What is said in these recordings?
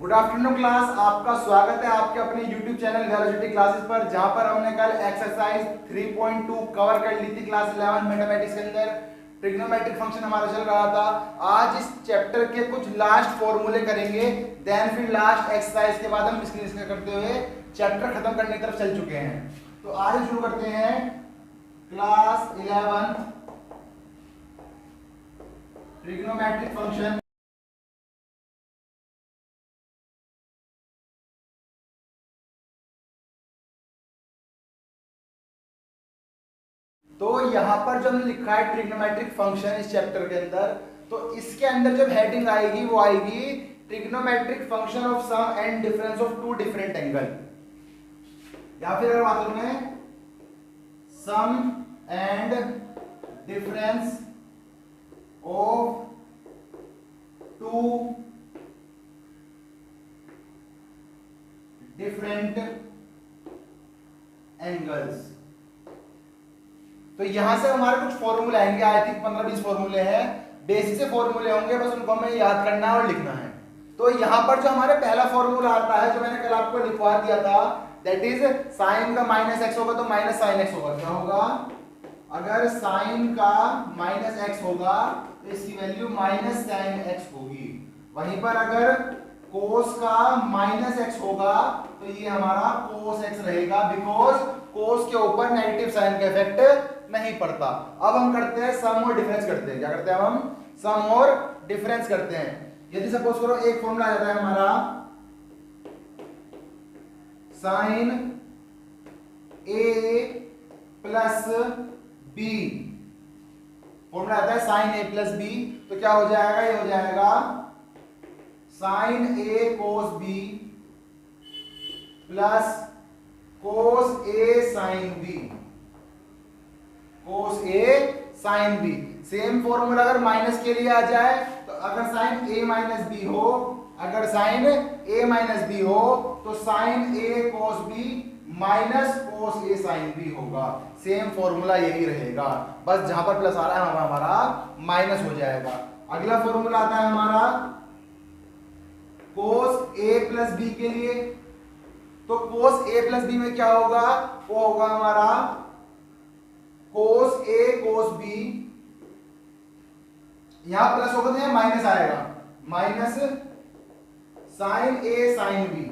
Good afternoon class, आपका स्वागत है आपके अपने YouTube चैनल वेलोसिटी क्लासेस पर, जहां पर हमने कल एक्सरसाइज 3.2 कवर कर ली थी क्लास 11 मैथमेटिक्स के अंदर। ट्रिग्नोमेट्रिक फंक्शन हमारा चल रहा था। आज इस चैप्टर के कुछ लास्ट फॉर्मूले करेंगे, देन फिर लास्ट एक्सरसाइज के बाद हम स्क्रीन करते हुए चैप्टर खत्म करने की तरफ चल चुके हैं। तो आज शुरू करते हैं क्लास 11 ट्रिग्नोमेट्रिक फंक्शन। तो यहां पर जो हमने लिखा है ट्रिग्नोमेट्रिक फंक्शन इस चैप्टर के अंदर, तो इसके अंदर जब हेडिंग आएगी वो आएगी trigonometric function of sum and difference of two different angle, या फिर अगर बात करूं मैं sum and difference of two different angles. तो यहां से हमारे कुछ फॉर्मूले आएंगे, आई थिंक 15-20 फॉर्मूले हैं, बेसिक से फॉर्मूले होंगे, बस उनको हमें याद करना है और लिखना है। तो यहां पर जो हमारे पहला फॉर्मूला आता है, जो मैंने कल आपको लिखवा दिया था, दैट इज साइन का माइनस एक्स होगा तो माइनस साइन एक्स होगा। क्या होगा? अगर साइन का माइनस एक्स होगा तो इसकी वैल्यू माइनस साइन एक्स होगी। वहीं पर अगर कोस का माइनस एक्स होगा तो ये हमारा कोस एक्स रहेगा, बिकॉज कोस के ऊपर नेगेटिव साइन का इफेक्ट नहीं पड़ता। अब हम करते हैं सम और डिफरेंस करते हैं। क्या करते हैं? हम सम और डिफरेंस करते हैं। यदि सपोज करो एक फॉर्मूला आ जाता है हमारा sign A plus B, formula आता है साइन ए प्लस बी, तो क्या हो जाएगा? ये हो जाएगा sine A cos B plus cos A sine B, cos A sine B. Same formula अगर माइनस के लिए आ जाए तो अगर साइन ए माइनस बी हो, अगर साइन ए माइनस बी हो तो sign A cos B minus cos A sine B होगा। सेम फॉर्मूला यही रहेगा, बस जहां पर प्लस आ रहा है हमारा माइनस हो जाएगा। अगला फॉर्मूला आता है हमारा कोस ए प्लस बी के लिए। तो कोस ए प्लस बी में क्या होगा? वो होगा हमारा कोस ए कोस बी, यहां प्लस होगा तो यहां माइनस आएगा, minus sine A sine B,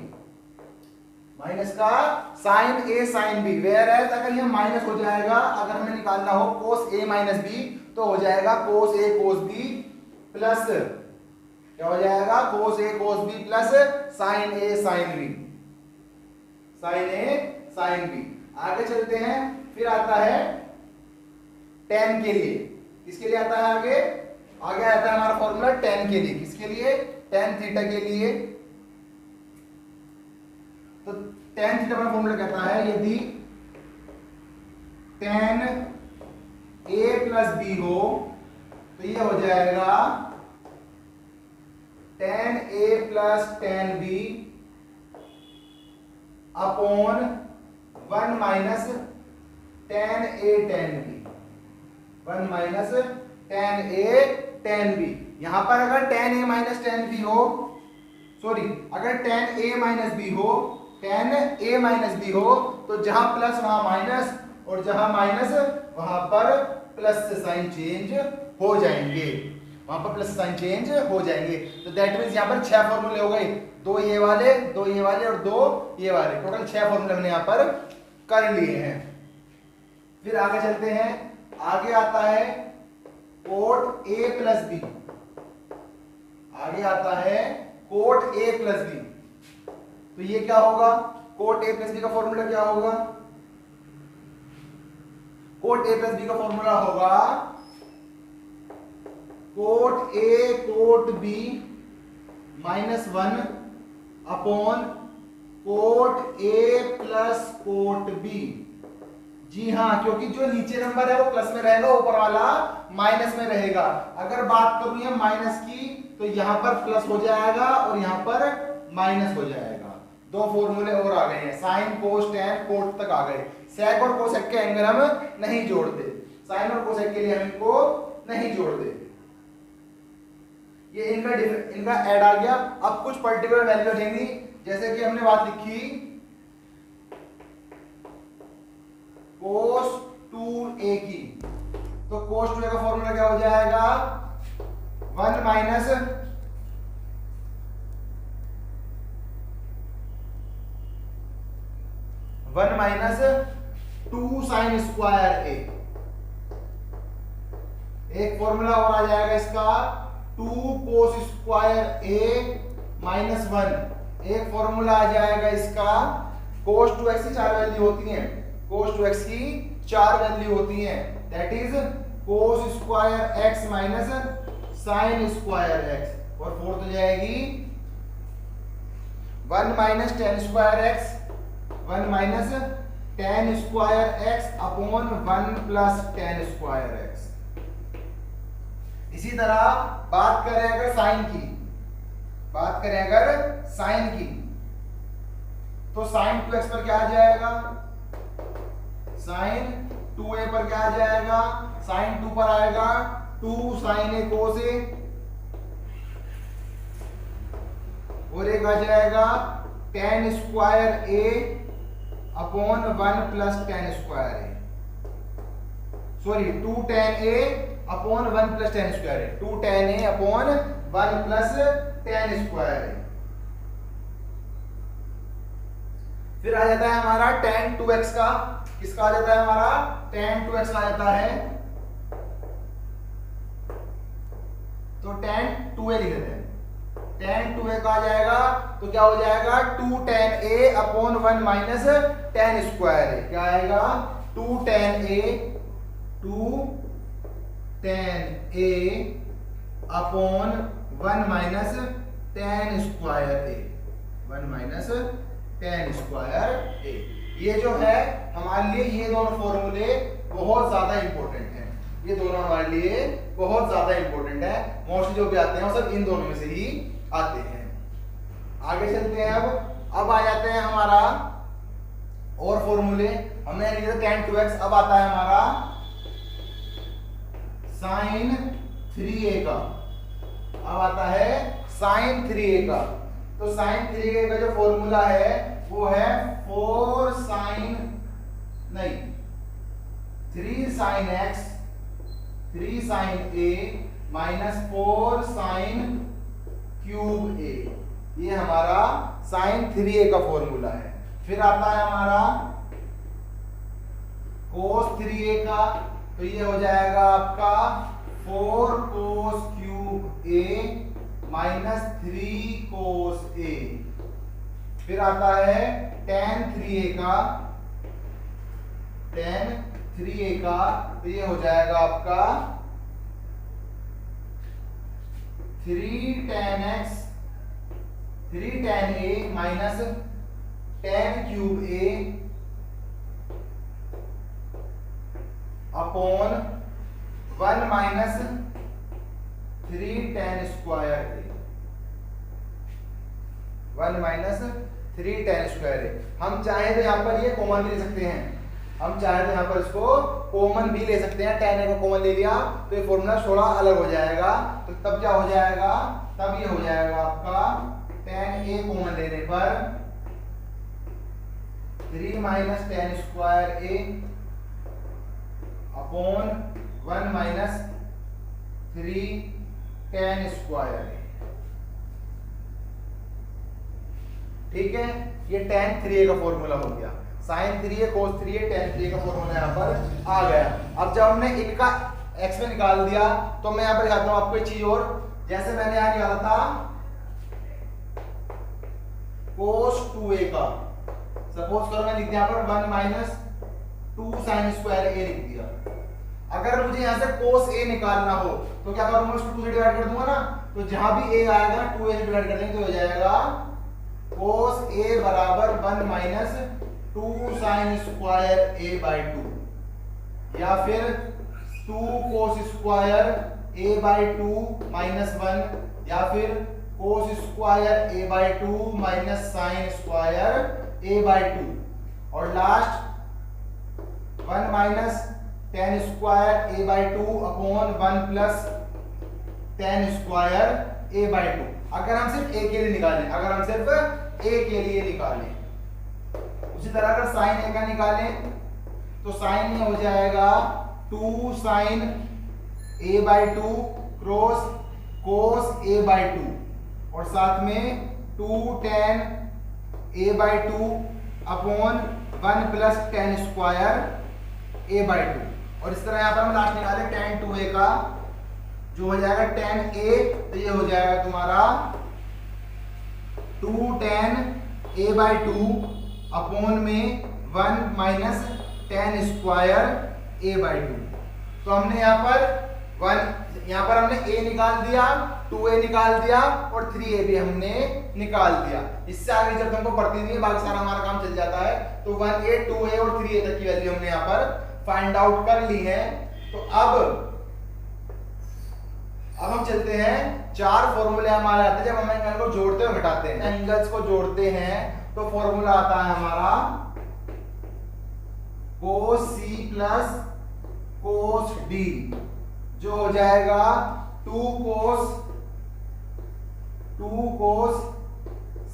minus का sine A sine B. Whereas अगर यह माइनस हो जाएगा, अगर हमें निकालना हो कोस ए माइनस बी, तो हो जाएगा कोस ए कोस बी प्लस, क्या हो जाएगा? कोस ए cos B plus sign A sine B, sign A sine B. आगे चलते हैं, फिर आता है tan के लिए। किसके लिए आता है? आगे आगे आता है हमारा फॉर्मूला tan के लिए। किसके लिए? tan थीटा के लिए। तो tan थीटा का फॉर्मूला कहता है यदि tan a प्लस बी हो तो ये हो जाएगा tan a plus tan b upon 1 minus tan a tan b, 1 minus tan a tan b। यहां पर अगर tan a minus tan b हो, सॉरी अगर tan a माइनस b हो, tan a माइनस b हो, तो जहां प्लस वहां माइनस, और जहां माइनस वहां पर प्लस से साइन चेंज हो जाएंगे, वहां पर प्लस साइन चेंज हो जाएंगे। तो दैट मींस यहां पर 6 फॉर्मूले हो गए, 2 ये वाले, 2 ये वाले और 2 ये वाले, टोटल 6 फॉर्मूले हमने यहां पर कर लिए हैं। फिर आगे चलते हैं, आगे आता है कोट ए प्लस बी, आगे आता है कोट ए प्लस बी। तो ये क्या होगा? कोट ए प्लस बी का फॉर्मूला क्या होगा? कोट ए प्लस बी का फॉर्मूला होगा cot A cot B minus 1 upon cot A plus cot B. जी हाँ, क्योंकि जो नीचे नंबर है वो प्लस में रहेगा, ऊपर वाला माइनस में रहेगा। अगर बात करूं ये माइनस की, तो यहां पर प्लस हो जाएगा और यहां पर माइनस हो जाएगा। 2 फॉर्मूले और आ गए हैं, साइन कोस टैन कोट तक आ गए। सेक और कोसेक के एंगल हम नहीं जोड़ते, साइन और कोसेक के लिए हम इनको नहीं जोड़ते। ये इनका ऐड आ गया। अब कुछ पर्टिकुलर वैल्यू रहेंगी, जैसे कि हमने बात लिखी cos 2a की, तो cos 2a का फॉर्मूला क्या हो जाएगा 1 माइनस टू साइन स्क्वायर ए। एक फॉर्मूला और आ जाएगा इसका 2 कोस स्क्वायर ए माइनस 1। एक फॉर्मूला आ जाएगा इसका cos 2x की 4 वैल्यू होती हैं, cos 2x की 4 वैल्यू होती हैं, that is cos square x minus sine square x। और फोर्थ हो जाएगी 1 minus ten square x, 1 minus ten square x upon 1 plus ten square x। इसी तरह बात करें अगर साइन की, बात करें अगर साइन की, तो साइन 2x पर क्या आ जाएगा, साइन 2a पर क्या आ जाएगा, साइन 2 पर आएगा 2 साइन a कोस a, और एक आ जाएगा ten square a upon 1 plus ten square a, sorry 2 ten a upon 1 plus ten square a, 2 ten a upon 1 plus ten square a। फिर आ जाता है हमारा tan 2x का, किसका आ जाता है हमारा tan 2x आ जाता है, तो tan 2a लिख देते हैं, tan 2a का आ जाएगा तो क्या हो जाएगा 2 tan a upon 1 minus ten square a, क्या आएगा 2 tan a upon 1 minus ten square a, 1 minus ten square a। ये जो है हमारे लिए ये दोनों फॉर्मूले बहुत ज्यादा इंपॉर्टेंट हैं, ये दोनों हमारे लिए बहुत ज्यादा इंपॉर्टेंट है, मोस्टली जो भी आते हैं वो सब इन दोनों में से ही आते हैं। आगे चलते हैं, अब आ जाते हैं हमारा और फॉर्मूले। हमने लिया tan 2x, अब आता है हमारा sin 3a का, अब आता है sin 3a का। तो sin 3a का जो फॉर्मूला है वो है 3 sin x 3 sin a minus 4 sin cube a, ये हमारा sin 3a का फॉर्मूला है। फिर आता है हमारा cos 3a का, तो ये हो जाएगा आपका 4 cos cube a minus 3 cos a। फिर आता है tan 3a का, tan 3a का, तो ये हो जाएगा आपका 3 tan x 3 tan a minus tan cube a upon 1 minus 3 tan square a, 1 minus 3 tan square a। हम चाहे तो यहाँ पर ये कॉमन भी ले सकते हैं, हम चाहे तो यहाँ पर इसको कॉमन भी ले सकते हैं, tan a को कॉमन ले लिया तो ये फॉर्मूला थोड़ा अलग हो जाएगा, तो तब क्या हो जाएगा, तब ये हो जाएगा आपका tan a कॉमन लेने पर 3 minus tan square a upon 1 minus 3 tan square a। ठीक है, ये tan 3a का फॉर्मूला हो गया, sin 3a cos 3a tan 3a का फॉर्मूला यहाँ पर आ गया। अब जब हमने इनका x में निकाल दिया तो मैं यहाँ पर दिखाता हूँ आपको एक चीज और, जैसे मैंने यहाँ निकाला था cos 2a का, सपोज करो मैं लिख दिया यहाँ पर 1 माइनस 2 sin स्क्वायर a लिख दिया। अगर मुझे यहाँ से cos a निकालना हो तो क्या करूंगा, इसको 2 से डिवाइड कर दूंगा ना, तो जहां भी a आएगा 2a से डिवाइड कर देंगे तो हो जाएगा cos a बराबर 1 minus 2 sin square a by 2, या फिर 2 cos square a by 2 minus 1, या फिर cos square a by 2 minus sin square a by 2, और last 1 minus tan square a by 2 upon 1 plus tan square a/2। अगर हम सिर्फ a के लिए निकालें, उसी तरह अगर साइन a का निकालें तो साइन ये हो जाएगा 2 साइन a/2 क्रॉस कोस a/2 और साथ में 2 tan a/2 upon 1 plus tan square a/2। और इस तरह यहाँ पर हम लास्ट निकाले tan 2a का जो हो जाएगा tan a, तो ये हो जाएगा तुम्हारा 2 tan a/2 अपॉन में 1 माइनस tan स्क्वायर a/2। तो हमने यहाँ पर हमने a निकाल दिया, 2a निकाल दिया और 3a भी हमने निकाल दिया। इससे आगे जब हमको पढ़ती नहीं है बाकी सारा हमारा काम चल जाता है। तो 1a 2a और 3a तक की वैल्यू हमने यहाँ पर फाइंड आउट कर ली है। तो अब हम चलते हैं, 4 फॉर्मूले हमारे आते हैं जब हम एंगल को जोड़ते और घटाते हैं। एंगल्स को जोड़ते हैं तो फॉर्मूला आता है हमारा cos c plus cos d जो हो जाएगा 2 cos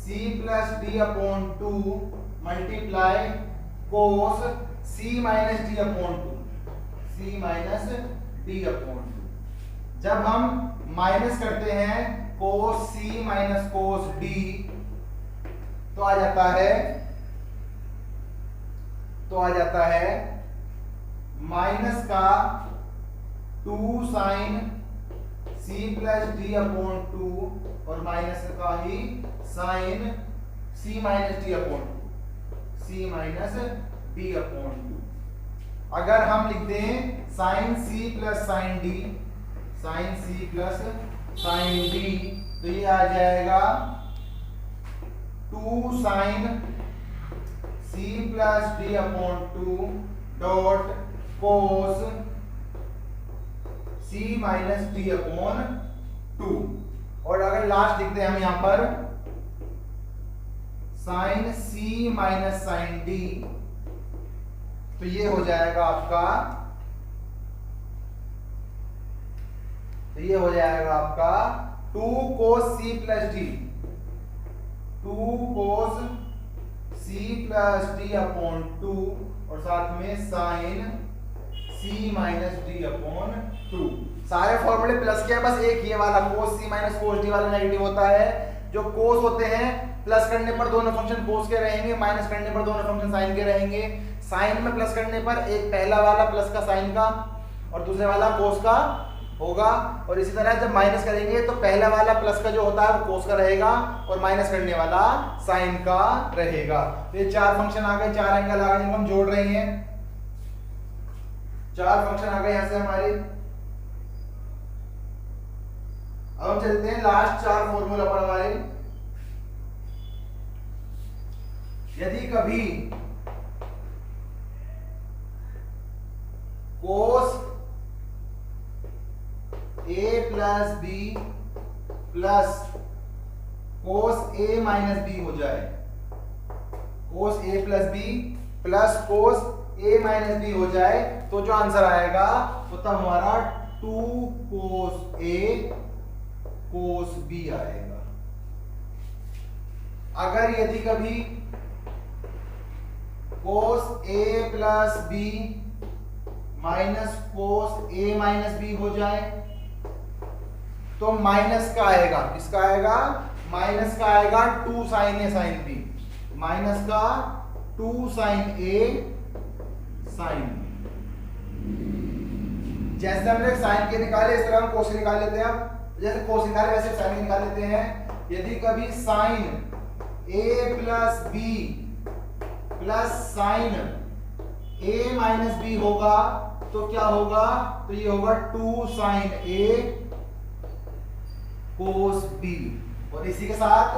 c plus d upon 2 multiply cos c minus d upon 2। जब हम माइनस करते हैं cos c minus cos d तो आ जाता है माइनस का 2 sine c plus d upon 2 और माइनस का ही sine c minus d upon 2। अगर हम लिख दें sine c plus sine d तो ये आ जाएगा 2 sine c plus d upon 2 dot cos c minus d upon 2। और अगर लास्ट लिखते हैं हम यहां पर sine c minus sine d तो ये हो जाएगा आपका 2 cos c plus d 2 cos c plus d upon 2 और साथ में sine c minus d upon 2। सारे फॉर्मूले प्लस के हैं, बस एक ही वाला cos c minus cos d वाला नेगेटिव होता है। जो cos होते हैं प्लस करने पर दोनों फंक्शन cos के रहेंगे, माइनस करने पर दोनों फंक्शन साइन के रहेंगे। साइन में प्लस करने पर एक पहला वाला प्लस का साइन का और दूसरे वाला cos का होगा। और इसी तरह जब माइनस करेंगे तो पहला वाला प्लस का जो होता है वो cos का रहेगा और माइनस करने वाला साइन का रहेगा। तो ये 4 फंक्शन आ गए, 4 एंगल आ गए जिनको हम जोड़ रहे हैं। 4 फंक्शन आ गए यहां से हमारे। अब हम चलते हैं लास्ट 4 फॉर्मूला पर हमारे। यदि कभी cos a plus b plus cos a minus b हो जाए, cos a plus b plus cos a minus b हो जाए तो जो आंसर आएगा वो तब हमारा 2 cos a cos b आएगा। अगर यदि कभी cos a plus b minus cos a minus b हो जाए तो माइनस का आएगा, किसका आएगा? माइनस का आएगा 2 sine a sine b, minus का 2 साइन a साइन b। जैसे हमने साइन के निकाले इस तरह हम कोस के निकाल लेते हैं। अब जैसे कोस निकाले वैसे साइन के निकाल लेते हैं। यदि कभी sine a plus b plus sine a minus b होगा तो क्या होगा? तो ये होगा 2 साइन a कोस b। और इसी के साथ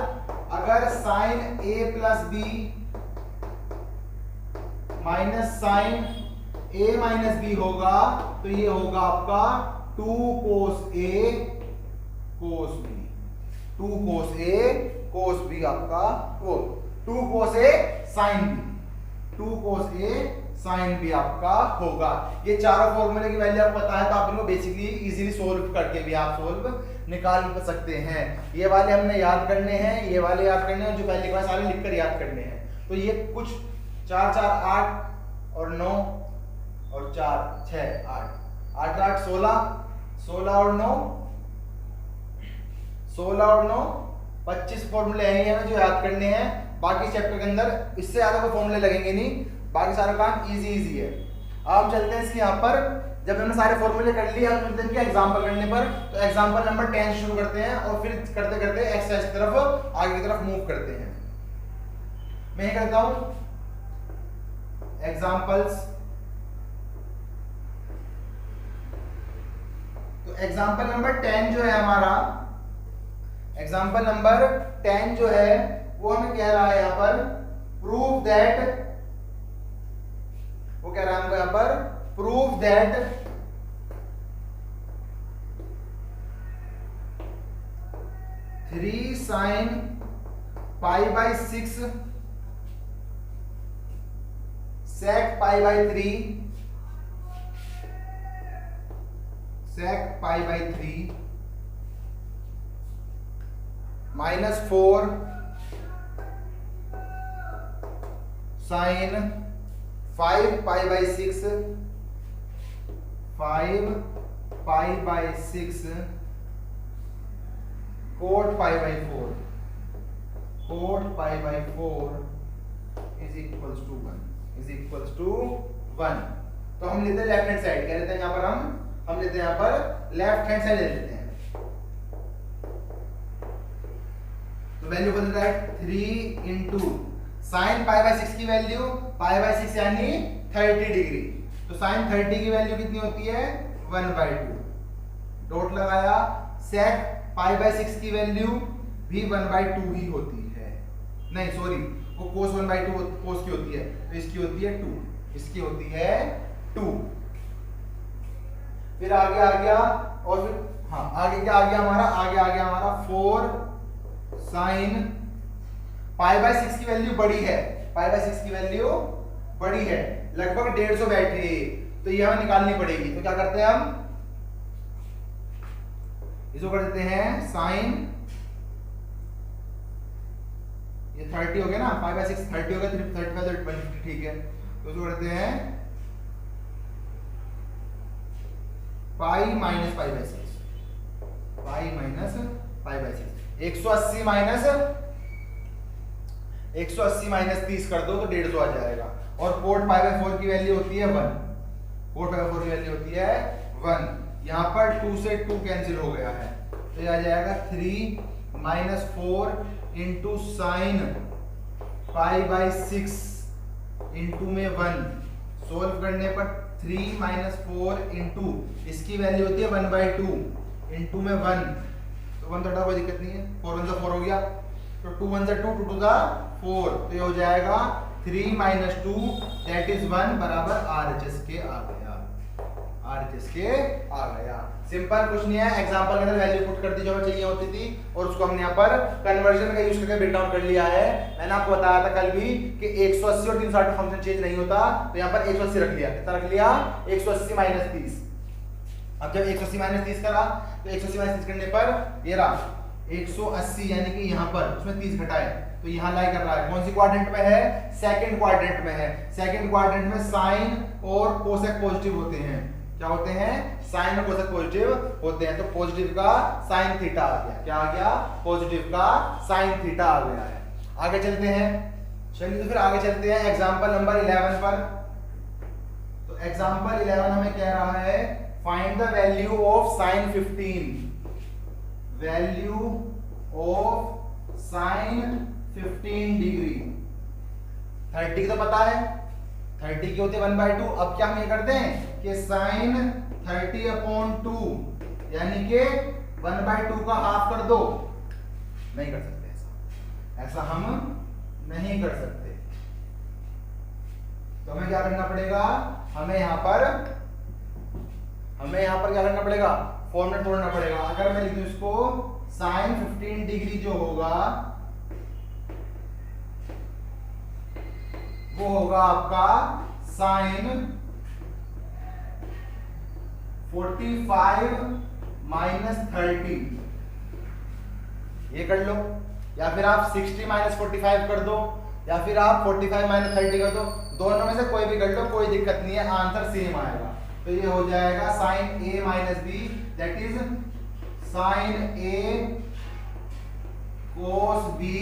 अगर sine a plus b minus sine a minus b होगा तो ये होगा आपका 2 cos a cos b। 2 cos a cos b आपका वो 2 cos a sine b, 2 cos a sine भी आपका होगा। ये चारों फॉर्मूले की वैल्यू आपको पता है तो आप इनको बेसिकली इजीली सोल्व करके भी आप सोल्व निकाल सकते हैं। ये वाले हमने याद करने हैं, ये वाले याद करने हैं, जो पहले के सारे लिखकर याद करने हैं। तो ये कुछ 4 4 8 और 9 और 4 6 8 8 8 16 16 और 9 16 और 9 25 फॉर्मूले हैं ये हमें जो याद करने हैं। बाकी चैप्टर के अंदर इससे ज्यादा कोई फॉर्मूले लगेंगे नहीं, बाकी सारा काम इजी है। अब हम चलते हैं इसके यहाँ पर। जब हमने सारे फॉर्मूले कर लिए, हम चलते हैं इनके एग्जांपल करने पर। तो एग्जांपल नंबर 10 शुरू करते हैं और फिर करते करते एक्सरसाइज की तरफ आगे की तरफ मूव करते हैं। मैं करता हूं एग्जांपल्स। तो एग्जांपल नंबर 10 जो है हमारा, एग्जांपल नंबर 10 जो है वो हमें कह रहा है यहां पर प्रूव दैट, वो कह रहा है हमको यहां पर prove that 3 sin π/6 sec π/3 sec π/3 -4 sin 5 π/6 5 π/6 cot π/4 cot π/4 is equals to 1। तो हम लेते हैं लेफ्ट हैंड साइड, क्या लेते हैं यहाँ पर हम लेते हैं यहाँ पर लेफ्ट हैंड साइड ले लेते हैं। तो वैल्यू बदल रहा है 3 इंटू साइन π/6 की वैल्यू π/6 यानी 30 डिग्री। तो साइन 30 की वैल्यू कितनी होती है 1/2। डॉट लगाया। सेक π/6 की वैल्यू भी 1/2 ही होती है, नहीं सॉरी वो cos 1/2 cos की होती है, तो इसकी होती है 2, इसकी होती है 2। फिर आगे आ गया और फिर हाँ आगे क्या आ गया हमारा, आगे आ गया हमारा 4 साइन π/6 की वैल्यू बड़ी है, π/6 की वैल्यू बड़ी है, लगभग 150 बैठ रही है, तो ये हमें निकालनी पड़ेगी। तो क्या करते हैं हम इसको कर देते हैं साइन, ये 30 हो गया ना, 5/6 30 हो गया, 35 तो 150 ठीक है। तो इसको करते हैं pi minus π/6 pi minus π/6 180 minus 30 कर दो तो 150 आ जाएगा। और कोट π/4 की वैल्यू होती है 1, कोट π/4 की वैल्यु होती है 1। यहाँ पर 2 से 2 कैंसिल हो गया है, तो ये आ जाएगा 3 माइनस 4 इंटू साइन π/6 इंटू में 1। सोल्व करने पर 3 माइनस 4 इंटू इसकी वैल्यू होती है 1/2 इंटू में 1, तो 1 तो कोई दिक्कत नहीं है, 4 1 4 हो गया, तो 2 1 2 2 2 4, तो ये हो जाएगा 3 माइनस 2 दैट इज 1 बराबर RHS के आ गया, RHS के आ गया। सिंपल कुछ नहीं है, एग्जांपल के अंदर वैल्यू पुट कर दी जो हमें चाहिए होती थी और उसको हमने यहाँ पर कन्वर्जन का यूज करके ब्रेक डाउन कर लिया है। मैंने आपको बताया था कल भी कि 180 और 360 फंक्शन चेंज नहीं होता, तो यहाँ पर 180 रख लिया, कितना रख लिया 180 माइनस 30। अब जब 180 माइनस 30 करा तो 180 माइनस 30 करने पर ये रहा 180, यानी कि यहाँ पर उसमें 30 घटाए तो यहाँ लाई कर रहा है, कौन सी क्वाड्रेंट में है, सेकंड क्वाड्रेंट में है। सेकंड क्वाड्रेंट में साइन और कोसेक पॉजिटिव होते हैं, क्या होते हैं, साइन और कोसेक पॉजिटिव होते हैं, तो पॉजिटिव का साइन थीटा आ गया, क्या आ गया, पॉजिटिव का साइन थीटा आ गया है। आगे चलते हैं, चलिए तो फिर आगे चलते हैं एग्जांपल नंबर 11 पर। तो एग्जांपल 11 हमें कह रहा है find the value of sine 15, value of sine 15 degree. 30 की तो पता है, 30 की होती है 1/2। अब क्या हम ये करते हैं कि साइन 30/2 यानी कि 1/2 का हाफ कर दो, नहीं कर सकते ऐसा, ऐसा हम नहीं कर सकते। तो हमें क्या करना पड़ेगा, हमें यहां पर क्या करना पड़ेगा, फॉर्मूला तोड़ना पड़ेगा। अगर मैं लिख दूं इसको साइन 15 डिग्री जो होगा वो होगा आपका साइन 45 माइनस 30 ये कर लो, या फिर आप 60 माइनस 45 कर दो, या फिर आप 45 माइनस 30 कर दो, दोनों में से कोई भी कर लो, कोई दिक्कत नहीं है, आंसर सेम आएगा। तो ये हो जाएगा sine A minus B, that is sine A cos B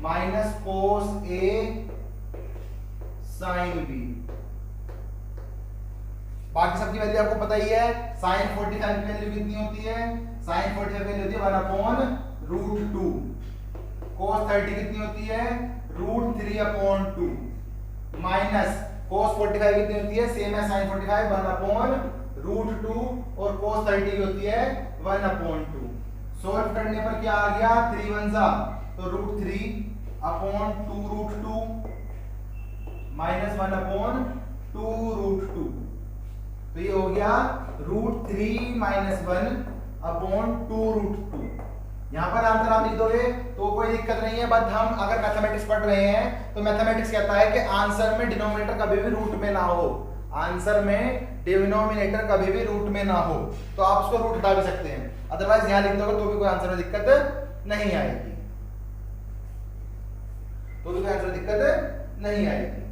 minus cos A sine B. बाकी सबकी वैल्यू आपको पता ही है, साइन 45 की वैल्यू कितनी होती है, साइन 45 की वैल्यू होती है 1/√2, कोस 30 कितनी होती है √3/2, माइनस कोस 45 कितनी होती है, सेम है साइन 45 1/√2 और कोस 30 की होती है 1/2। सोल्व करने पर क्या आ गया, 3 1 जा तो √3/2√2 माइनस 1/2√2, तो ये हो गया √3 माइनस 1/2√2। यहां पर आंसर आप लिख दोगे तो कोई दिक्कत नहीं है, बट हम अगर मैथमेटिक्स पढ़ रहे हैं तो मैथमेटिक्स कहता है कि आंसर में डिनोमिनेटर कभी भी रूट में ना हो, आंसर में डिनोमिनेटर कभी भी रूट में ना हो, तो आप उसको रूट हटा भी सकते हैं, अदरवाइज यहां लिख दोगे तो भी कोई आंसर में दिक्कत नहीं आएगी, तो भी कोई आंसर दिक्कत नहीं आएगी।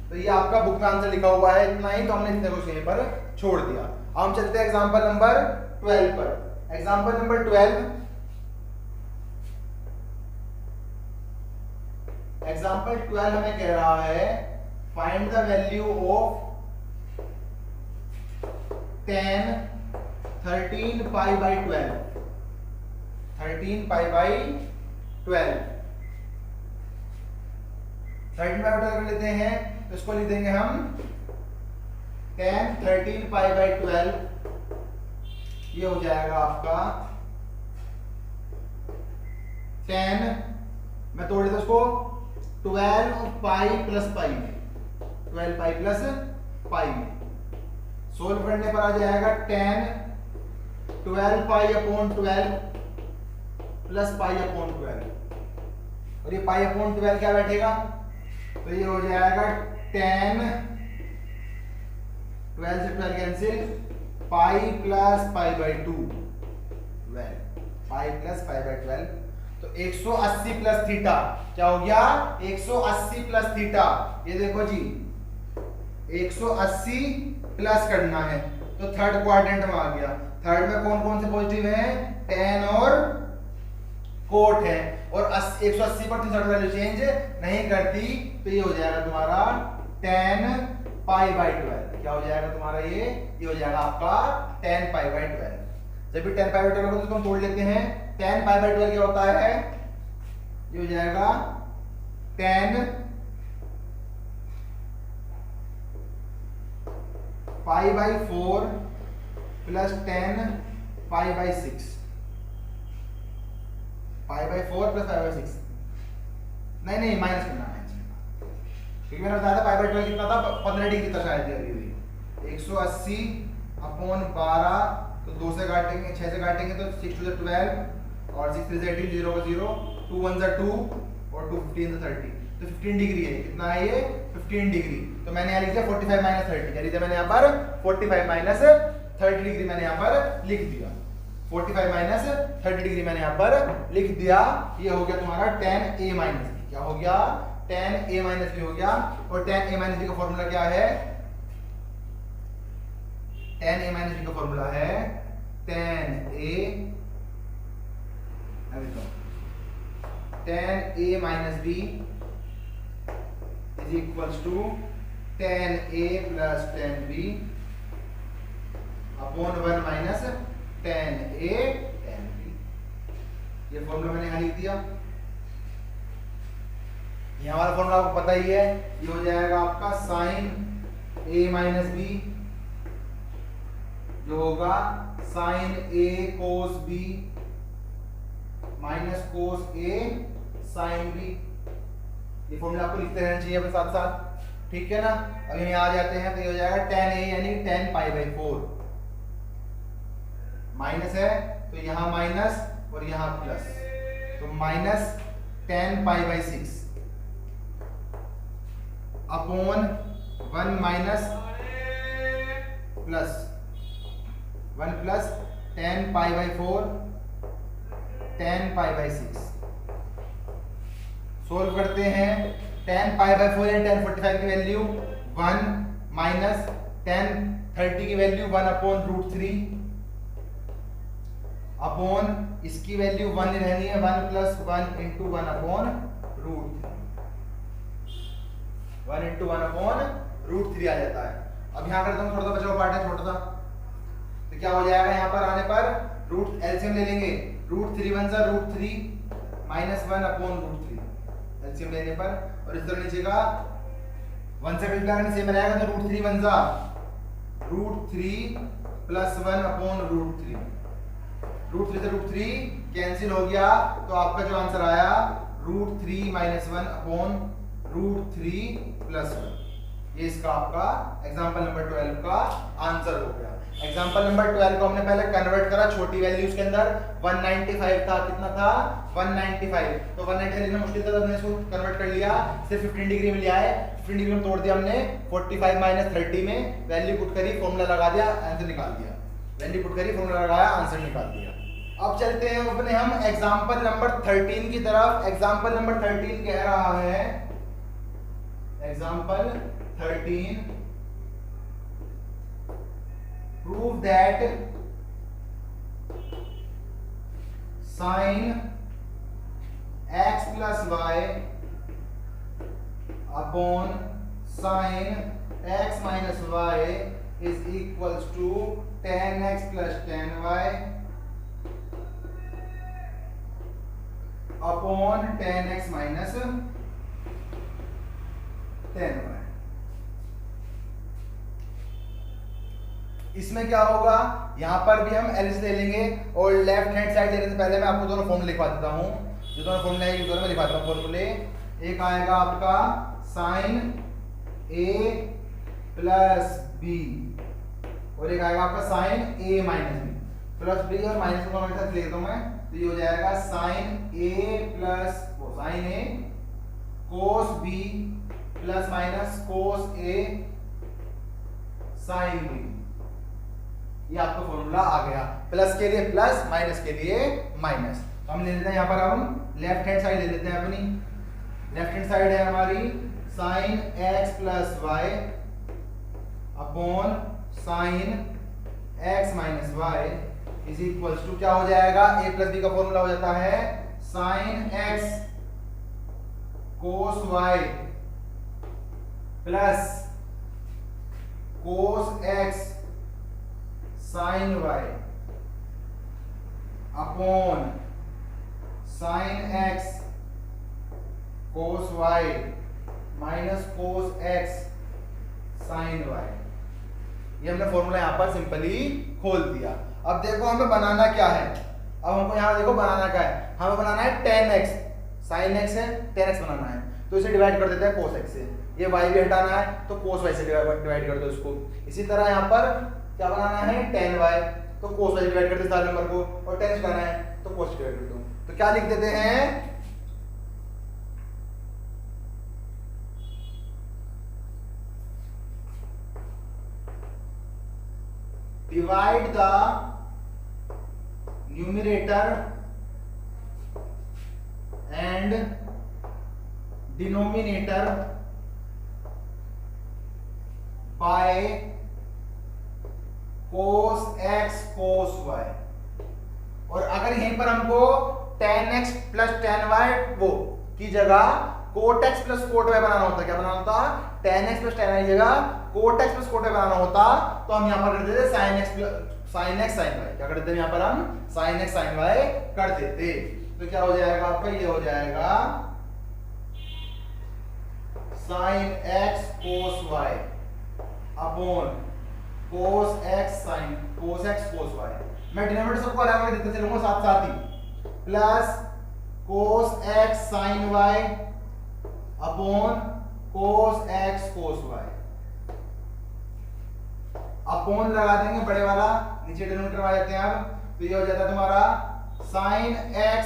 तो ये आपका बुक में आंसर लिखा हुआ है, इतना ही, तो हमने इतने को यहीं पर छोड़ दिया। अब हम चलते हैं एग्जांपल नंबर 12 पर। एग्जांपल नंबर 12, एग्जांपल 12 हमें कह रहा है find the value of tan 13 pi by 12, 13 pi by 12, 13 pi by 12 कर लेते हैं, तो इसको लिख देंगे हम tan 13 पाई बाई 12, ये हो जाएगा आपका tan, मैं तोड़ देता उसको 12 पाई प्लस पाई में, 12 पाई प्लस पाई में, सोल्व करने पर आ जाएगा tan 12 pi upon 12 plus pi upon 12, और ये पाई अपॉन 12 क्या बैठेगा, तो ये हो जाएगा tan 12 से 12 cancel, pi plus pi by 2, 12 pi plus pi by 12, तो 180 प्लस थीटा क्या हो गया, 180 प्लस थीटा, ये देखो जी 180 प्लस करना है, तो थर्ड क्वाड्रेंट में आ गया। थर्ड में कौन कौन से पॉजिटिव है, tan और कोट है, और 180 पर थर्ड वैल्यू चेंज नहीं करती, तो ये हो जाएगा तुम्हारा tan पाई बाई 12, क्या हो जाएगा तुम्हारा, ये हो जाएगा आपका tan पाई बाई 12। जब भी tan पाई बाई 12 होता है तो हम तोड़ लेते हैं, tan पाई बाई 12 क्या होता है, ये हो जाएगा tan pi by 4 plus tan pi by 6, pi by 4 plus pi by 6, नहीं माइनस करना, क्योंकि मैंने बताया था पाई बाई 12 कितना था, 15 डिग्री था शायद, अभी 180 अपॉन 12, तो 2 से काटेंगे, 6 से काटेंगे तो 6 to the 12 और 6 3 से 18, 0 का 0, 2 1 जा 2 और 2 15 से 30, तो 15 डिग्री है, कितना है ये 15 डिग्री, तो मैंने यहाँ लिख दिया 45 माइनस 30, क्या लिख दिया मैंने यहाँ पर 45 माइनस 30 डिग्री मैंने यहाँ पर लिख दिया, 45 माइनस 30 डिग्री मैंने यहाँ पर लिख दिया। ये हो गया तुम्हारा tan a माइनस बी, क्या हो गया, tan a माइनस बी हो गया, और tan a माइनस बी का फॉर्मूला क्या है, tan a माइनस बी का फॉर्मूला है tan a minus B is equals to tan a plus tan b upon 1 minus tan a tan b, ये formula मैंने यहां लिख दिया। ये हमारा फॉर्मूला आपको पता ही है, ये हो जाएगा आपका sin a माइनस b जो होगा sin a cos b minus cos a sin b, ये फॉर्मूला आपको लिखते रहना चाहिए अपने साथ साथ, ठीक है ना। अब यहाँ आ जाते हैं तो ये हो जाएगा tan a यानी tan पाई बाई 4, माइनस है तो यहाँ माइनस और यहाँ प्लस, तो minus tan pi by 6 upon 1 minus plus 1 plus tan pi by 4 10 pi by 6। Solve करते हैं। 10 पाई बाई 4 या 10 45 की वैल्यू 1 माइनस 10 30 की वैल्यू 1 अपॉन रूट 3 अपॉन इसकी वैल्यू 1 रहनी है 1 plus 1 into 1 upon root 1 into 1 upon root 3 आ जाता है। अब यहाँ करता हूँ, थोड़ा सा बचा हुआ पार्ट है छोटा सा, तो क्या हो जाएगा यहाँ पर आने पर रूट एलसीएम ले लेंगे। रूट 3 वन सा root 3 minus 1 upon root 3 LCM लेने पर, और इस तरह नीचे का 1 से मल्टीप्लाई करने सेम रहेगा, तो रूट 3 वन सा root 3 plus 1 upon root 3। Root 3 से रूट 3 कैंसिल हो गया, तो आपका जो आंसर आया root 3 minus 1 upon root 3 plus 1। ये इसका आपका एग्जांपल नंबर 12 का आंसर हो गया। एग्जांपल नंबर 12 को हमने पहले कन्वर्ट करा छोटी वैल्यूज के अंदर। 195 था, कितना था 195, तो 195 लिखना मुश्किल था, तो हमने इसको कन्वर्ट कर लिया, सिर्फ 15 डिग्री में लिया है। 15 डिग्री में तोड़ दिया हमने 45 माइनस 30 में, वैल्यू पुट करी, फॉर्मूला लगा दिया, आंसर निकाल दिया। वैल्यू पुट करी, फॉर्मूला लगाया, आंसर निकाल दिया। अब चलते हैं अपने हम एग्जांपल नंबर 13 की तरफ। एग्जांपल नंबर 13 कह रहा है, example 13, prove that sin x plus y upon sin x minus y is equals to tan x plus tan y upon tan x minus tan y। इसमें क्या होगा, यहां पर भी हम एलसीएम ले लेंगे, और लेफ्ट हैंड साइड लेने से पहले मैं आपको दोनों फॉर्मूले लिखवा देता हूं। जो दोनों फॉर्मूले हैं, दोनों में लिखवाता हूं फॉर्मूले। एक आएगा आपका साइन ए प्लस बी, और एक आएगा आपका sign A minus B. Plus B और माइनस को एक साथ लिख दूं मैं, तो ये हो जाएगा साइन ए प्लस वो sine A cos B plus minus cos A sine B. ये आपका फॉर्मूला आ गया। प्लस के लिए प्लस, माइनस के लिए माइनस। तो हम ले लेते हैं यहाँ पर, हम लेफ्ट हैंड साइड ले लेते हैं अपनी। लेफ्ट हैंड साइड है हमारी sine X plus Y upon sine X minus Y is equals to क्या हो जाएगा, ए प्लस बी का फॉर्मूला हो जाता है sine X cos Y plus cos X sine Y upon sine X cos Y minus cos X sine Y. ये हमने formula यहां पर सिंपली खोल दिया। अब देखो हमें बनाना क्या है। अब हमको यहां देखो बनाना क्या है, हमें बनाना है tan x, sin x है tan x बनाना है, तो इसे डिवाइड कर देते हैं cos x से। ये y भी हटाना है, तो cos y से डिवाइड कर दो इसको। इसी तरह यहाँ पर क्या बनाना है tan y, तो cos y डिवाइड कर दो सारे नंबर को, और tan x बनाना है तो cos डिवाइड कर दो। तो क्या लिख देते हैं, divide the numerator and denominator by cos x cos y। और अगर यहीं पर हमको tan x plus tan y वो की जगह cot x plus cot y बनाना होता, क्या बनाना होता, tan x plus tan y की जगह cot x plus cot y बनाना होता, तो हम यहां पर कर देते sin x sin y। क्या कर देते हैं यहां पर हम sin x sin y कर देते। तो क्या हो जाएगा आपका, ये हो जाएगा sin x cos y upon cos x cos y। मैं डिनोमिनेटर सबको अलग अलग देते चलूंगा साथ साथ ही, plus cos x sin y upon cos x cos y। Upon लगा देंगे बड़े वाला, नीचे डिनोमिनेटर आ जाते हैं। अब तो ये हो जाता है तुम्हारा sin x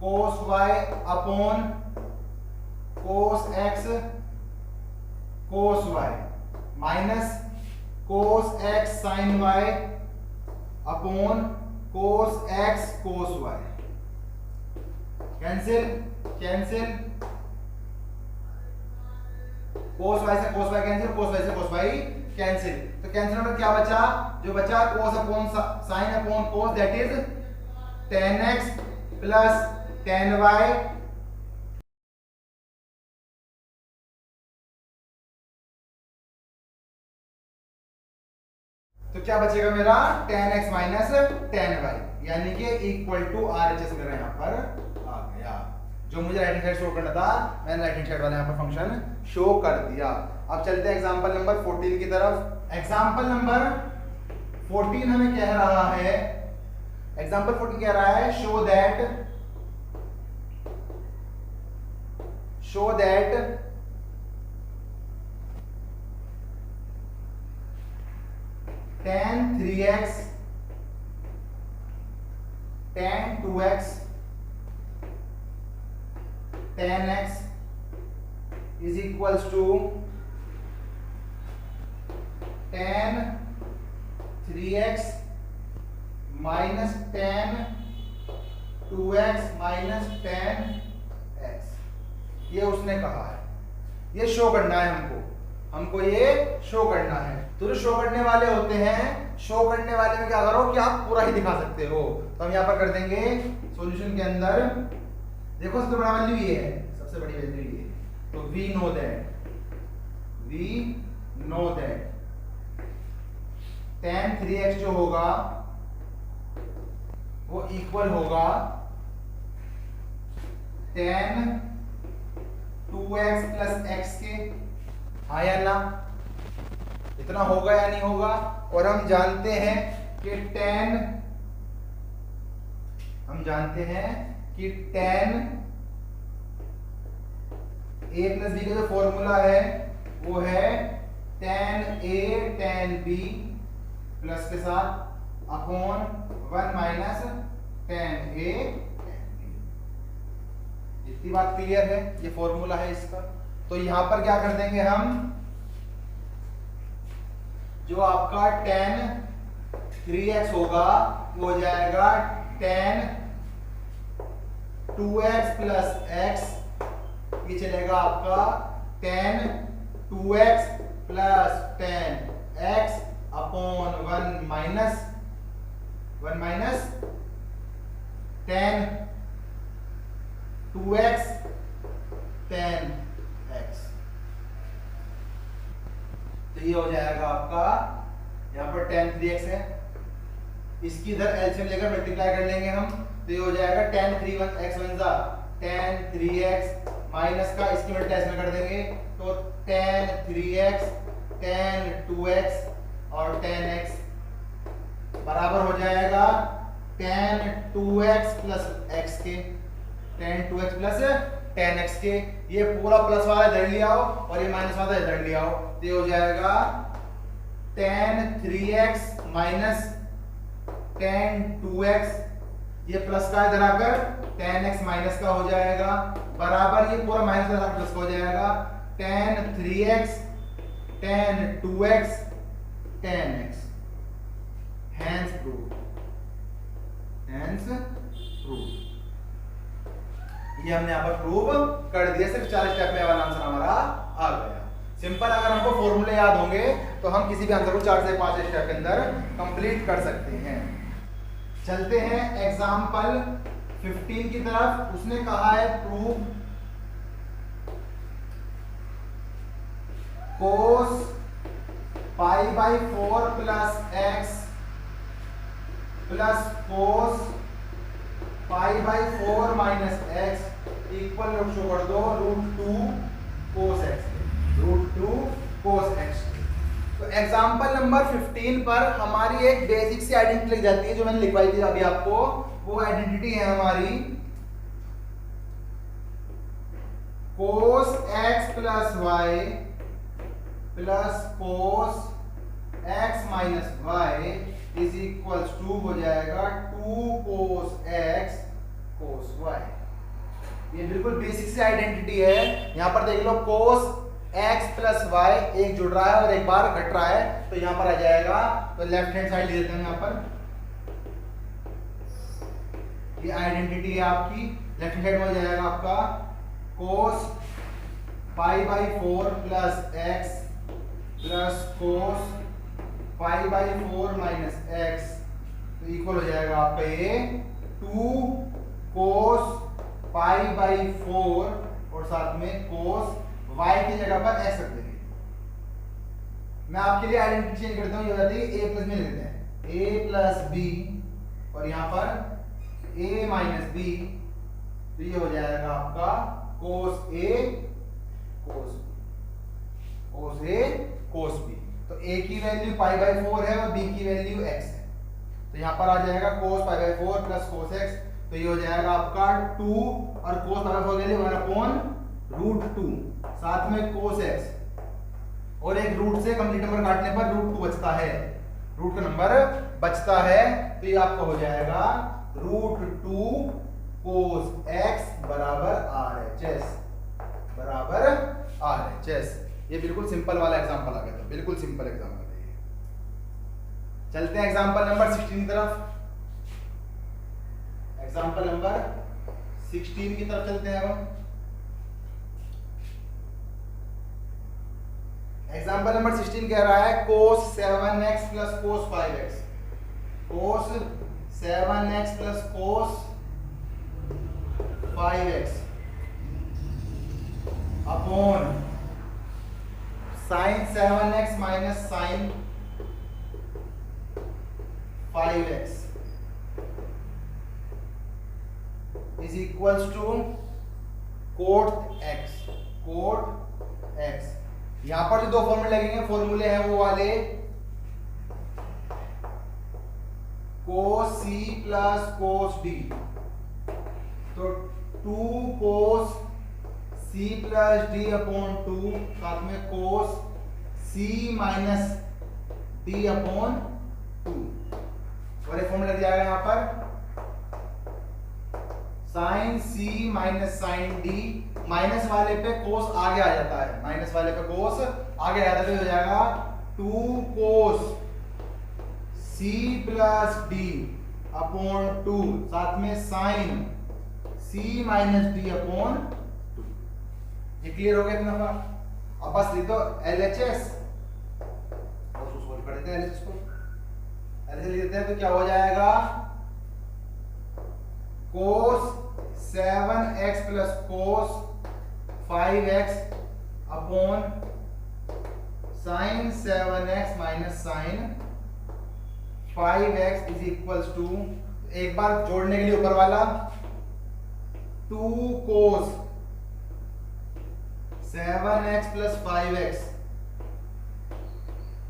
cos y upon cos x cos y minus cos x sin y upon cos x cos y। Cancel cancel, cos y से cos y cancel, cos y से cos y कैंसिल। तो cancel में क्या बचा, जो बचा cos upon sin upon cos, that is tan x plus tan y। तो क्या बचेगा मेरा tan x minus tan y, यानी कि इक्वल टू RHS मेरा यहाँ पर आ गया। जो मुझे राइट हैंड साइड शो करना था मैंने राइट हैंड साइड वाला यहाँ पर फंक्शन शो कर दिया। अब चलते हैं एग्जांपल नंबर 14 की तरफ। एग्जांपल नंबर 14 हमें कह रहा है, एग्जांपल 14 कह रहा है show that tan 3x tan 2x tan x is equals to tan 3x minus tan 2x minus tan x। ये उसने कहा है, ये शो करना है हमको ये शो करना है। तो जो शो करने वाले होते हैं, शो करने वाले में क्या करो कि आप पूरा ही दिखा सकते हो। तो हम यहाँ पर कर देंगे सॉल्यूशन के अंदर, देखो सबसे बड़ा वैल्यू ये है, सबसे बड़ी वैल्यू ये है। तो we know that tan 3x जो होगा वो इक्वल होगा tan 2x प्लस x के। हाँ या ना, इतना होगा या नहीं होगा। और हम जानते हैं कि tan a प्लस b का जो फॉर्मूला है वो है tan a tan b plus के साथ upon 1 minus tan a tan b। इतनी बात क्लियर है, ये फॉर्मूला है इसका। तो यहां पर क्या कर देंगे हम, जो आपका tan 3x होगा वो हो जाएगा tan 2x प्लस x, ये चलेगा आपका tan 2x plus tan x upon 1 minus tan 2x tan x। तो ये हो जाएगा आपका, यहाँ पर tan 3x है, इसकी इधर एलसीएम लेकर मल्टीप्लाई कर लेंगे हम। तो ये हो जाएगा tan 3x बनता tan 3x माइनस का इसकी मल्टीप्लाई कर देंगे तो tan 3x tan 2x और tan x बराबर हो जाएगा tan 2x प्लस x के, tan 2x plus tan x के। ये पूरा प्लस वाला इधर ले आओ और ये माइनस वाला इधर ले आओ। तो ये हो जाएगा tan 3x minus tan 2x, ये प्लस का इधर आकर tan x माइनस का हो जाएगा, बराबर ये पूरा माइनस का प्लस हो जाएगा tan 3x tan 2x tan x। Hence proved। ये हमने यहाँ पर प्रूव कर दिया, सिर्फ 4 स्टेप में वाला आंसर हमारा आ गया। सिंपल, अगर हमको फॉर्मूले याद होंगे तो हम किसी भी आंसर को 4 से 5 स्टेप के अंदर कंप्लीट कर सकते हैं। चलते हैं एग्जाम्पल 15 की तरफ। उसने कहा है prove cos pi by 4 plus x plus cos pi by 4 minus x equal show कर दो √2 cos x, √2 cos x। तो एग्जांपल नंबर 15 पर हमारी एक बेसिक सी आइडेंटिटी लिख जाती है, जो मैंने लिखवाई थी अभी आपको। वो आइडेंटिटी है हमारी cos x plus y plus cos x minus y is equals to हो जाएगा 2 cos x cos y। ये बिल्कुल बेसिक सी आइडेंटिटी है। यहां पर देख लो cos x प्लस y एक जुड़ रहा है और एक बार घट रहा है, तो यहां पर आ जाएगा। तो लेफ्ट हैंड साइड ले देते हैं, यहां पर ये आइडेंटिटी है आपकी लेफ्ट हैंड में हो जाएगा आपका cos pi by 4 plus x plus cos pi by 4 minus x, तो इक्वल हो जाएगा आपका ये 2 cos पाई बाई 4 और साथ में cos y की जगह पर x रख देंगे। मैं आपके लिए आइडेंटिटी चेंज करता हूँ, ये हो जाती है a प्लस में लेते हैं a प्लस बी और यहाँ पर a माइनस बी, तो ये हो जाएगा आपका cos a cos b। तो a की वैल्यू पाई बाई 4 है और b की वैल्यू x है, तो यहाँ पर आ जाएगा cos pi by 4 plus cos x, तो ये हो जाएगा आपका 2 और cos पाई बाई 4 के लिए 1 अपॉन रूट 2, साथ में cos x और एक रूट से कंप्लीट नंबर काटने पर रूट 2 बचता है, रूट का नंबर बचता है, तो ये आपका हो जाएगा रूट 2 cos x बराबर RHS। ये बिल्कुल सिंपल वाला एग्जांपल आ गया था, बिल्कुल सिंपल एग्जांपल है ये। चलते हैं एग्जांपल नंबर 16 की तरफ। एग्जांपल नंबर 16 की तरफ चलते हैं हम। एग्जांपल नंबर 16 कह रहा है cos 7x plus cos 5x, cos 7x plus cos 5x upon sin 7x minus sin 5x is equals to cot x। यहां पर जो दो फॉर्मूले लगेंगे, फॉर्मूले हैं वो वाले cos c plus cos d, तो 2 cos c plus d upon 2 साथ में cos c minus d upon 2, और एक फॉर्मूला दिया गया यहां पर sin c minus sin d, minus वाले पे cos आगे आ जाता है, माइनस वाले पे cos आगे आ जाता है, तो हो जाएगा 2 cos c plus d upon 2 साथ में sin c minus d upon 2। ये क्लियर हो गया इतना बात? अब बस लिख दो LHS और उसको सोल्व कर देते हैं। LHS को ऐसे लिख देते हैं तो क्या हो जाएगा cos 7x plus cos 5x upon sin 7x minus sin 5x is equals to, एक बार जोड़ने के लिए ऊपर वाला 2 cos 7x plus 5x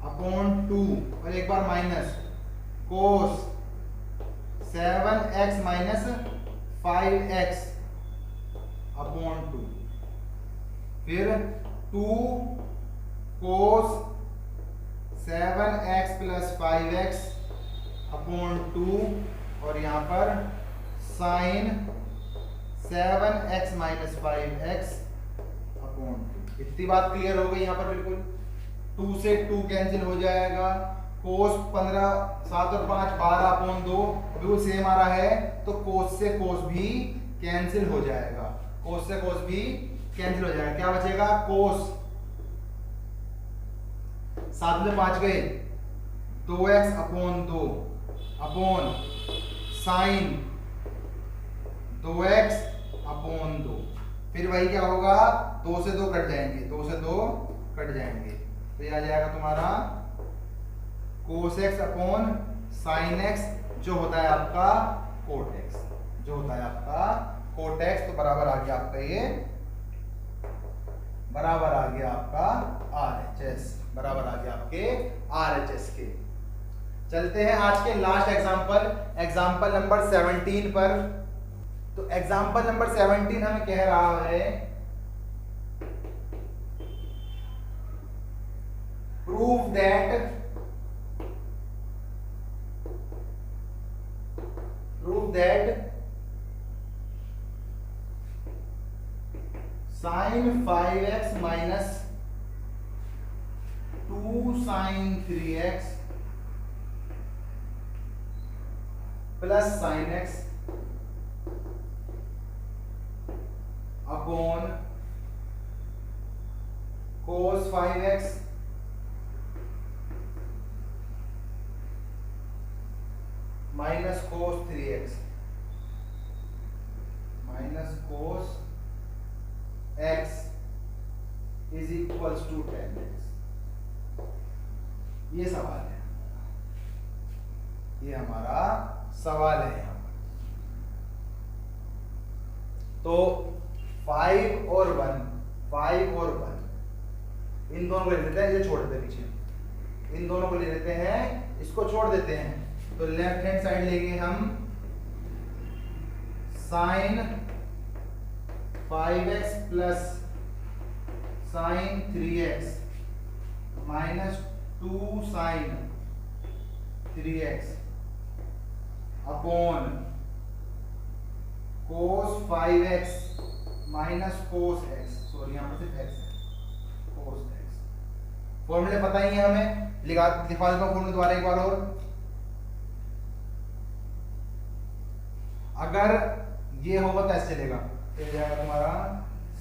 upon 2 और एक बार minus cos 7x minus 5x upon 2, फिर 2 cos 7x plus 5x upon 2 और यहाँ पर sin 7x minus 5x upon 2। इतनी बात क्लियर हो गई यहाँ पर बिल्कुल। 2 से 2 कैंसिल हो जाएगा, cos 15 7 और 5 12 अपॉन 2 बिल्कुल सेम आ रहा है, तो cos से cos भी कैंसिल हो जाएगा, cos से cos भी कैंसिल हो जाएगा। क्या बचेगा cos 7 में 5 गए 2x upon 2 upon sin 2x upon 2, फिर वही क्या होगा 2 से 2 कट जाएंगे, 2 से 2 कट जाएंगे, तो ये आ जाएगा तुम्हारा cos x upon sin x जो होता है आपका cot x, जो होता है आपका cot x, तो बराबर आ गया आपका ये, बराबर आ गया आपका RHS, बराबर आ गया आपके RHS के। चलते हैं आज के लास्ट एग्जांपल, एग्जांपल नंबर 17 पर। तो एग्जांपल नंबर 17 हमें कह रहा है prove that sin 5x minus 2 sin 3x plus sin x upon cos 5x minus cos 3x minus cos x is equals to 10x। ये सवाल है, ये हमारा सवाल है यहाँ पर। तो 5 और 1 इन दोनों को ले लेते हैं, ये छोड़ देते हैं पीछे, इन दोनों को ले लेते हैं, इसको छोड़ देते हैं। तो लेफ्ट हैंड साइड लेंगे हम sine 5x plus sine 3x minus 2 sine 3x upon cos 5x minus cos x, sorry यहां पर सिर्फ x है, cos x। फॉर्मूले पता ही है हमें, लिखा देता हूं फॉर्मूले दोबारा एक बार और। अगर ये होगा तो ऐसे चलेगा, ये जाएगा तुम्हारा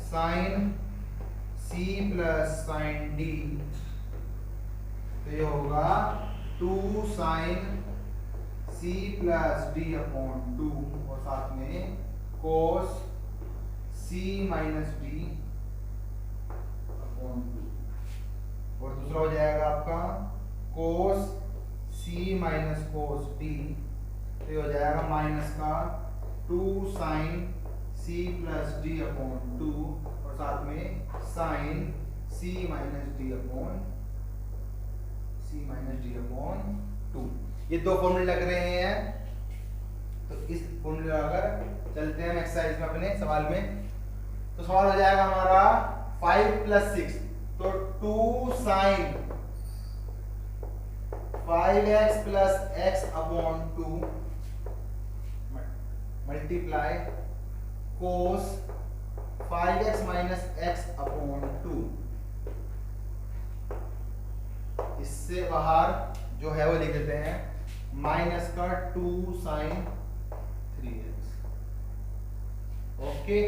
sine c plus sine d, तो ये होगा 2 sine c plus d upon 2 और साथ में cos c minus d upon 2, और दूसरा हो जाएगा आपका cos c minus cos d, तो ये हो जाएगा माइनस का 2 sine c plus d upon 2 और साथ में sine c minus d upon 2। ये दो फॉर्मूले लग रहे हैं, तो इस फॉर्मूले लगाकर चलते हैं एक्सरसाइज में अपने सवाल में। तो सवाल हो जाएगा हमारा 5 प्लस 6, तो 2 sine 5x plus x upon 2 multiply cos 5x minus x upon 2। इससे बाहर जो है वो लिख देते हैं माइनस का 2 साइन 3x। ओके,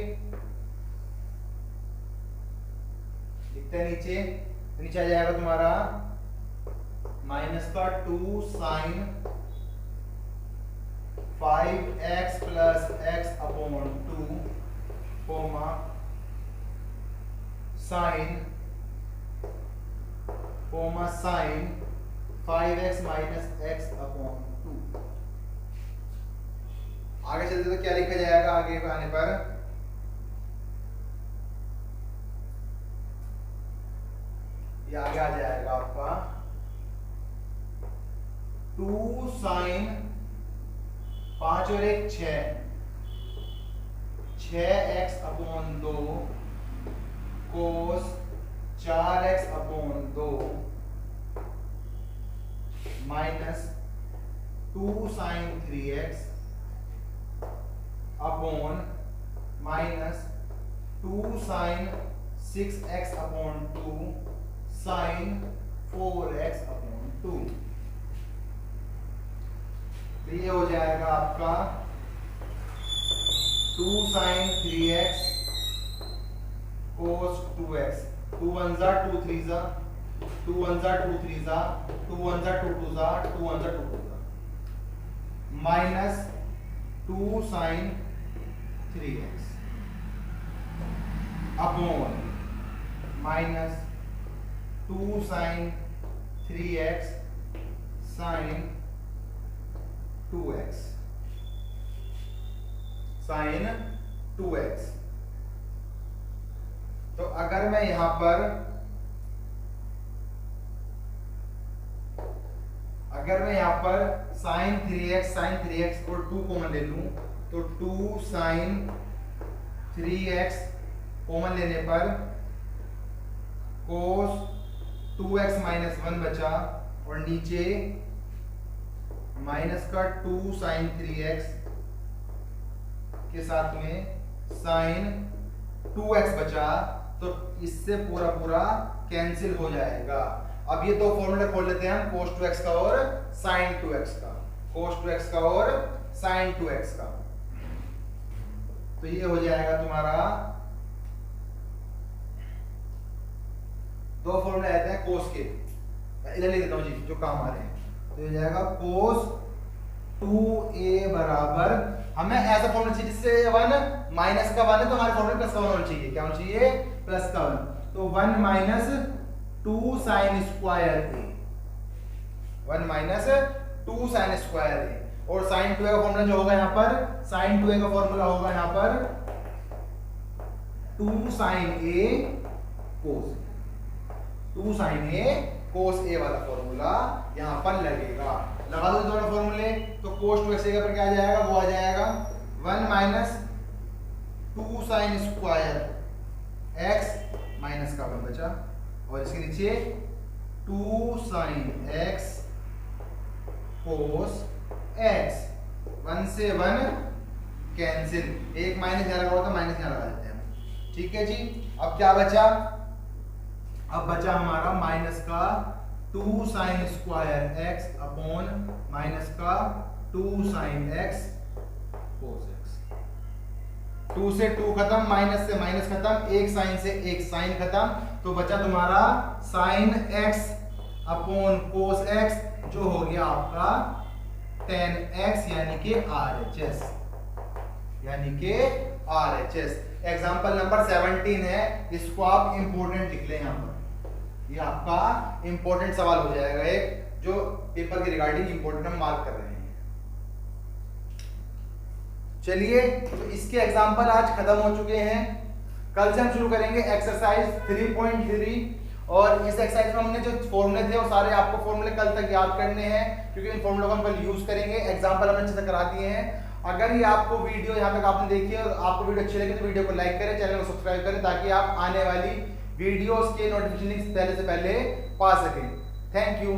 लिखते हैं नीचे, नीचे आ जाएगा तुम्हारा माइनस का 2 sine 5x plus x upon 2 comma sine 5x minus x upon 2। आगे चलते तो क्या लिखा जाएगा, आगे आने पर ये आगे आ जाएगा आपका 2 साइन 5 और 1 6x upon 2 cos 4x upon 2 minus 2 sine 3x upon minus 2 sine 6x upon 2 sine 4x upon 2। तो ये हो जाएगा आपका 2 साइन 3x cos 2x, 2 1 जा 2 3 जा 2 1 जा 2 3 जा 2 1 जा 2 2 जा 2 1 जा 2 2 जा minus 2 sine 3x upon minus 2 sine 3x sine 2x sine 2x। तो अगर मैं यहां पर साइन 3x और 2 कॉमन ले लूं तो 2 साइन 3x कॉमन लेने पर cos 2x माइनस 1 बचा और नीचे माइनस का 2 साइन 3x के साथ में साइन 2x बचा, तो इससे पूरा पूरा कैंसिल हो जाएगा। अब ये दो फॉर्मूले खोल लेते हैं हम, cos 2x का और sin 2x का, cos 2x का और sin 2x का। तो ये हो जाएगा तुम्हारा दो फॉर्मूले आते हैं कोस के, इधर लिख देता हूँ जी जो काम आ रहे हैं। तो ये जाएगा कोस 2a बराबर, हमें ऐसा फॉर्मूला चाहिए जिससे 1 माइनस का 1 है तो हमारे फॉर्मूले प्लस का 1 होना चाहिए। क्या होना चाहिए? प्लस का 1। तो 1 minus 2 sine square a, 1 minus 2 sine square a, और साइन 2a का फॉर्मूला जो होगा यहाँ पर, साइन 2a का फॉर्मूला होगा यहाँ पर 2 sine a cos, 2 sine a cos a वाला फॉर्मूला यहाँ पर लगेगा। लगा दो दोनों फॉर्मूले, तो कोस 2x पर क्या आ जाएगा? वो आ जाएगा 1 minus 2 sine square x minus का 1 बचा, और इसके नीचे 2 साइन x कोस x, 1 से 1 कैंसिल, एक माइनस यहाँ लगा हुआ था, माइनस यहाँ लगा देते हैं। ठीक है जी। अब क्या बचा? अब बचा हमारा माइनस का 2 sine square x upon minus का 2 साइन x कोस x। 2 से 2 खत्म, माइनस से माइनस खत्म, एक साइन से एक साइन खत्म, तो बचा तुम्हारा sine x upon cos x, जो हो गया आपका tan x, यानी कि RHS, यानी कि RHS। एग्जाम्पल नंबर 17 है, इसको आप इंपोर्टेंट लिख लें यहाँ पर, ये आपका इंपॉर्टेंट सवाल हो जाएगा एक, जो पेपर के रिगार्डिंग इंपॉर्टेंट हम मार्क कर रहे हैं। चलिए, तो इसके एग्जांपल आज खत्म हो चुके हैं। कल से हम शुरू करेंगे एक्सरसाइज 3.3, और इस एक्सरसाइज में हमने जो फॉर्मूले थे वो सारे आपको फॉर्मूले कल तक याद करने हैं, क्योंकि इन फॉर्मूलों को हम कल यूज करेंगे। एग्जांपल हमने अच्छे से करा दिए हैं। अगर ये आपको वीडियो यहाँ तक आपने देखी है और आपको वीडियो अच्छी लगी तो वीडियो को लाइक करें, चैनल को सब्सक्राइब करें, ताकि आप आने वाली वीडियोस के नोटिफिकेशन पहले से पहले पा सकें। Thank you.